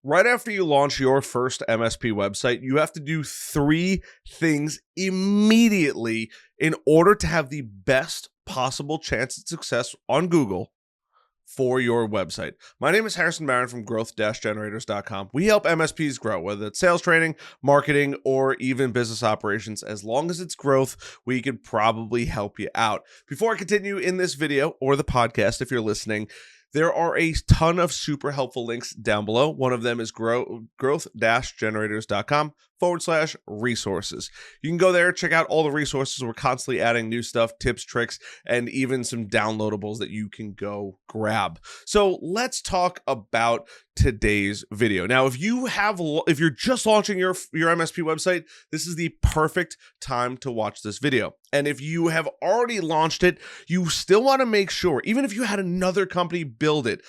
Right after you launch your first MSP website, you have to do three things immediately in order to have the best possible chance at success on Google for your website. My name is Harrison Barron from growth-generators.com. We help MSPs grow, whether it's sales training, marketing, or even business operations. As long as it's growth, we can probably help you out. Before I continue in this video or the podcast, if you're listening, there are a ton of super helpful links down below. One of them is growth-generators.com/resources. You can go there, check out all the resources. We're constantly adding new stuff, tips, tricks, and even some downloadables that you can go grab. So let's talk about today's video. Now, if you're just launching your MSP website, this is the perfect time to watch this video. And if you have already launched it, you still want to make sure, even if you had another company build it,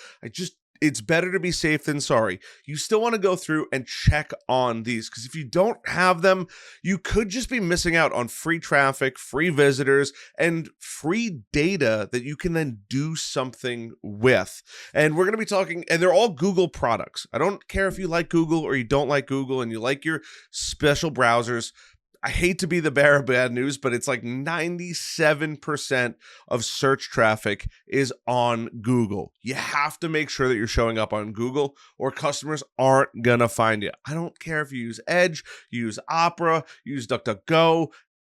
it's better to be safe than sorry. You still want to go through and check on these, because if you don't have them, you could just be missing out on free traffic, free visitors, and free data that you can then do something with. And we're going to be talking, and they're all Google products. I don't care if you like Google or you don't like Google and you like your special browsers. I hate to be the bearer of bad news, but it's like 97% of search traffic is on Google. You have to make sure that you're showing up on Google or customers aren't going to find you. I don't care if you use Edge, use Opera, use DuckDuckGo.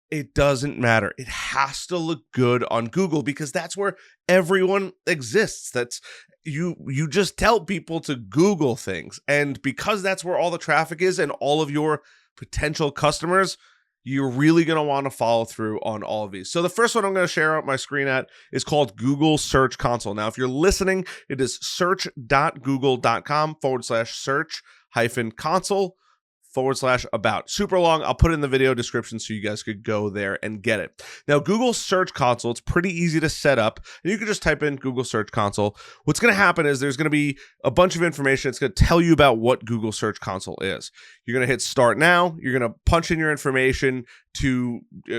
It doesn't matter. It has to look good on Google because that's where everyone exists. That's you just tell people to Google things. And because that's where all the traffic is and all of your potential customers, you're really going to want to follow through on all of these. So the first one I'm going to share out my screen at is called Google Search Console. Now, if you're listening, it is search.google.com/search-console/about. Super long. I'll put it in the video description so you guys could go there and get it. Now, Google Search Console, it's pretty easy to set up. And you can just type in Google Search Console. What's going to happen is there's going to be a bunch of information. It's going to tell you about what Google Search Console is. You're going to hit Start Now. You're going to punch in your information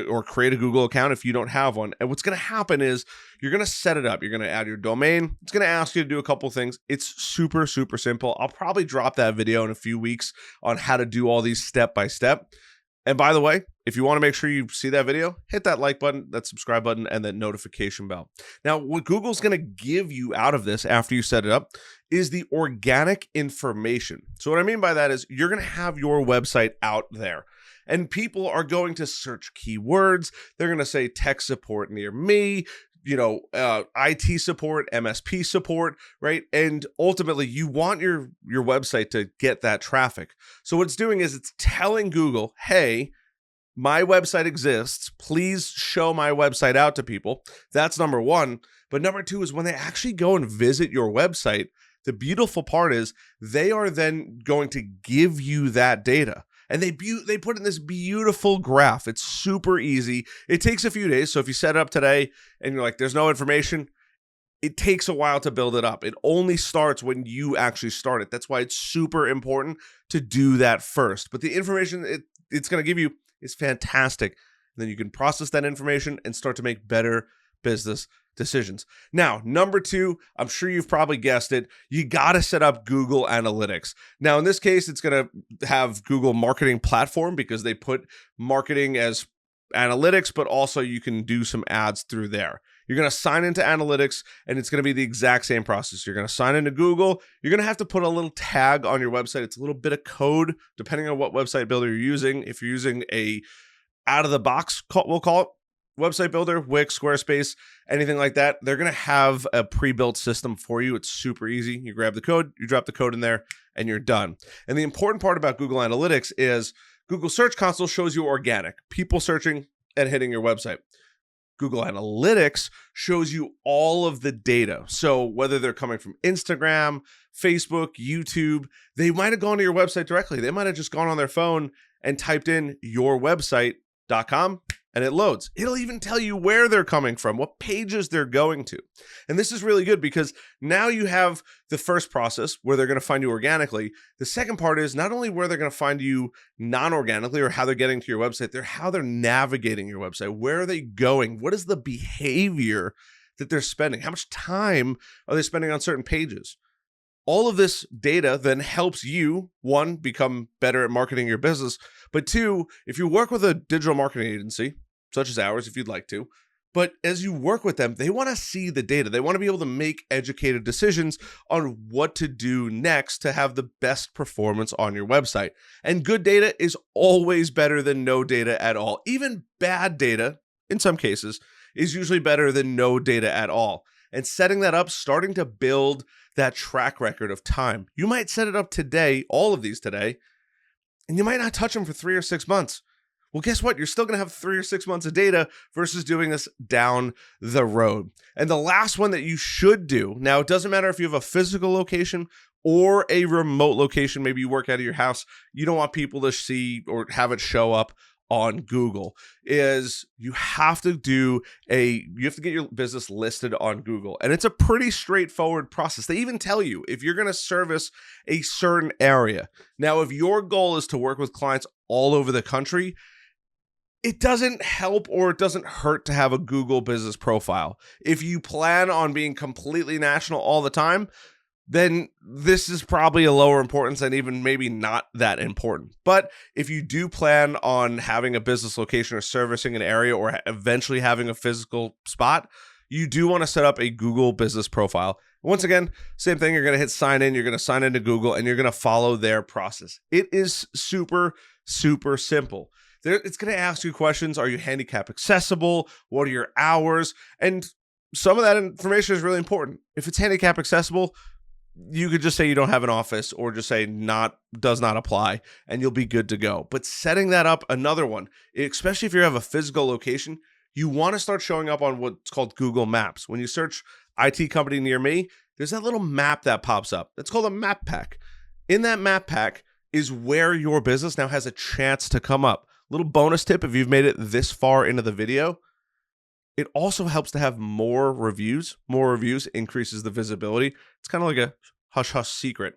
or create a Google account if you don't have one. And what's going to happen is you're going to set it up. You're going to add your domain. It's going to ask you to do a couple things. It's super, super simple. I'll probably drop that video in a few weeks on how to do all these step by step. And by the way, if you want to make sure you see that video, hit that like button, that subscribe button, and that notification bell. Now, what Google's going to give you out of this after you set it up is the organic information. So what I mean by that is you're going to have your website out there. And people are going to search keywords. They're going to say tech support near me, IT support, MSP support, right? And ultimately, you want your website to get that traffic. So what it's doing is it's telling Google, hey, my website exists. Please show my website out to people. That's number one. But number two is when they actually go and visit your website, the beautiful part is they are then going to give you that data. And they put in this beautiful graph. It's super easy. It takes a few days. So if you set it up today and you're like, there's no information, it takes a while to build it up. It only starts when you actually start it. That's why it's super important to do that first. But the information it's going to give you is fantastic. And then you can process that information and start to make better business decisions. Now, number two, I'm sure you've probably guessed it. You got to set up Google Analytics. Now, in this case, it's going to have Google Marketing Platform because they put marketing as analytics, but also you can do some ads through there. You're going to sign into Analytics, and it's going to be the exact same process. You're going to sign into Google. You're going to have to put a little tag on your website. It's a little bit of code, depending on what website builder you're using. If you're using a out-of-the-box, we'll call it, website builder, Wix, Squarespace, anything like that, they're going to have a pre-built system for you. It's super easy. You grab the code, you drop the code in there, and you're done. And the important part about Google Analytics is Google Search Console shows you organic, people searching and hitting your website. Google Analytics shows you all of the data. So whether they're coming from Instagram, Facebook, YouTube, they might have gone to your website directly. They might have just gone on their phone and typed in yourwebsite.com and it loads. It'll even tell you where they're coming from, what pages they're going to. And this is really good because now you have the first process where they're going to find you organically. The second part is not only where they're going to find you non-organically or how they're getting to your website, how they're navigating your website. Where are they going? What is the behavior that they're spending? How much time are they spending on certain pages? All of this data then helps you, one, become better at marketing your business, but two, if you work with a digital marketing agency, such as ours, if you'd like to, but as you work with them, they want to see the data. They want to be able to make educated decisions on what to do next to have the best performance on your website. And good data is always better than no data at all. Even bad data, in some cases, is usually better than no data at all. And setting that up, starting to build that track record of time. You might set it up today, all of these today, and you might not touch them for 3 or 6 months. Well, guess what? You're still going to have 3 or 6 months of data versus doing this down the road. And the last one that you should do, now it doesn't matter if you have a physical location or a remote location, maybe you work out of your house, you don't want people to see or have it show up on Google, is you have to get your business listed on Google. And it's a pretty straightforward process. They even tell you if you're going to service a certain area. Now, if your goal is to work with clients all over the country, it doesn't help or it doesn't hurt to have a Google business profile. If you plan on being completely national all the time, then this is probably a lower importance and even maybe not that important. But if you do plan on having a business location or servicing an area or eventually having a physical spot, you do want to set up a Google business profile. Once again, same thing, you're going to hit sign in, you're going to sign into Google, and you're going to follow their process. It is super, super simple. It's going to ask you questions. Are you handicap accessible? What are your hours? And some of that information is really important. If it's handicap accessible, you could just say you don't have an office or just say does not apply and you'll be good to go. But setting that up, another one, especially if you have a physical location, you want to start showing up on what's called Google Maps. When you search IT company near me, there's that little map that pops up. It's called a map pack. In that map pack is where your business now has a chance to come up. Little bonus tip, if you've made it this far into the video, it also helps to have more reviews. More reviews increases the visibility. It's kind of like a hush-hush secret.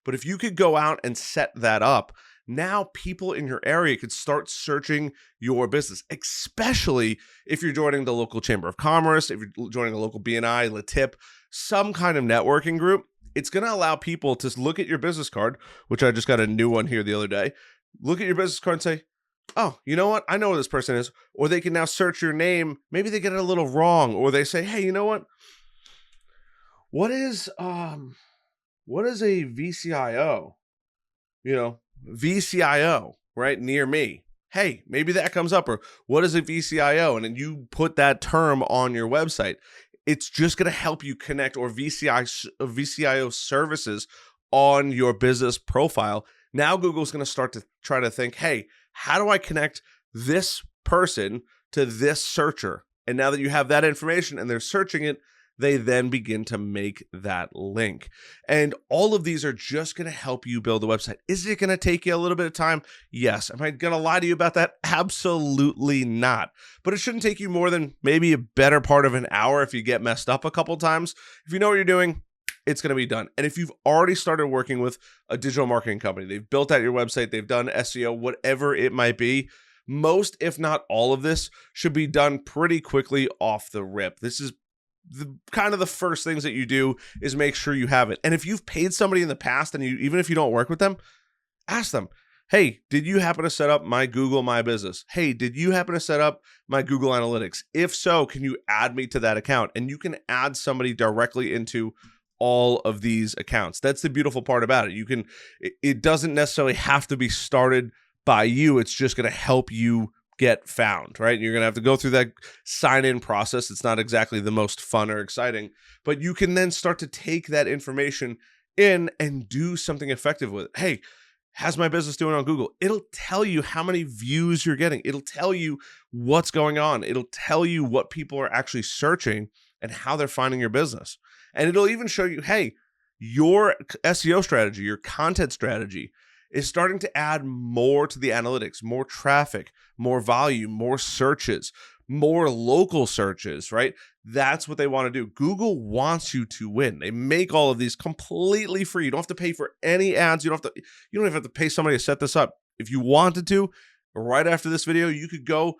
But if you could go out and set that up, now people in your area could start searching your business, especially if you're joining the local Chamber of Commerce, if you're joining a local BNI, LATIP, some kind of networking group. It's going to allow people to look at your business card, which I just got a new one here the other day, look at your business card and say, oh, you know what? I know who this person is. Or they can now search your name. Maybe they get it a little wrong. Or they say, hey, you know what? What is a VCIO? VCIO, right? Near me. Hey, maybe that comes up. Or what is a VCIO? And then you put that term on your website. It's just going to help you connect or VCIO services on your business profile. Now Google's going to start to try to think, hey, how do I connect this person to this searcher? And now that you have that information and they're searching it, they then begin to make that link. And all of these are just going to help you build a website. Is it going to take you a little bit of time? Yes. Am I going to lie to you about that? Absolutely not. But it shouldn't take you more than maybe a better part of an hour if you get messed up a couple times. If you know what you're doing, it's going to be done. And if you've already started working with a digital marketing company, they've built out your website, they've done SEO, whatever it might be, most, if not all of this, should be done pretty quickly off the rip. This is kind of the first things that you do is make sure you have it. And if you've paid somebody in the past and even if you don't work with them, ask them, hey, did you happen to set up my Google My Business? Hey, did you happen to set up my Google Analytics? If so, can you add me to that account? And you can add somebody directly into all of these accounts. That's the beautiful part about it. It doesn't necessarily have to be started by you. It's just going to help you get found, right? You're going to have to go through that sign-in process. It's not exactly the most fun or exciting, but you can then start to take that information in and do something effective with it. Hey, how's my business doing on Google? It'll tell you how many views you're getting. It'll tell you what's going on. It'll tell you what people are actually searching and how they're finding your business. And it'll even show you, hey, your SEO strategy, your content strategy is starting to add more to the analytics, more traffic, more volume, more searches, more local searches, right? That's what they want to do. Google wants you to win. They make all of these completely free. You don't have to pay for any ads. You don't even have to pay somebody to set this up. If you wanted to, right after this video, you could go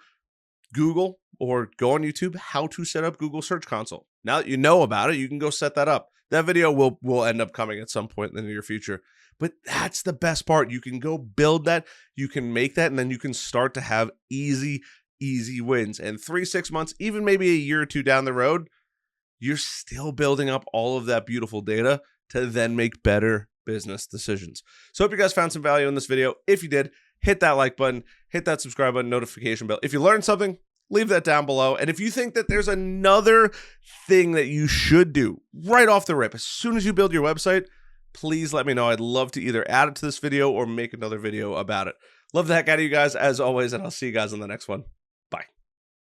Google or go on YouTube, how to set up Google Search Console. Now that you know about it, you can go set that up. That video will end up coming at some point in the near future. But that's the best part. You can go build that, you can make that, and then you can start to have easy wins. And 3-6 months, even maybe a year or two down the road, you're still building up all of that beautiful data to then make better business decisions. So hope you guys found some value in this video. If you did, hit that like button, hit that subscribe button, notification bell. If you learned something, leave that down below. And if you think that there's another thing that you should do right off the rip, as soon as you build your website, please let me know. I'd love to either add it to this video or make another video about it. Love the heck out of you guys as always, and I'll see you guys on the next one.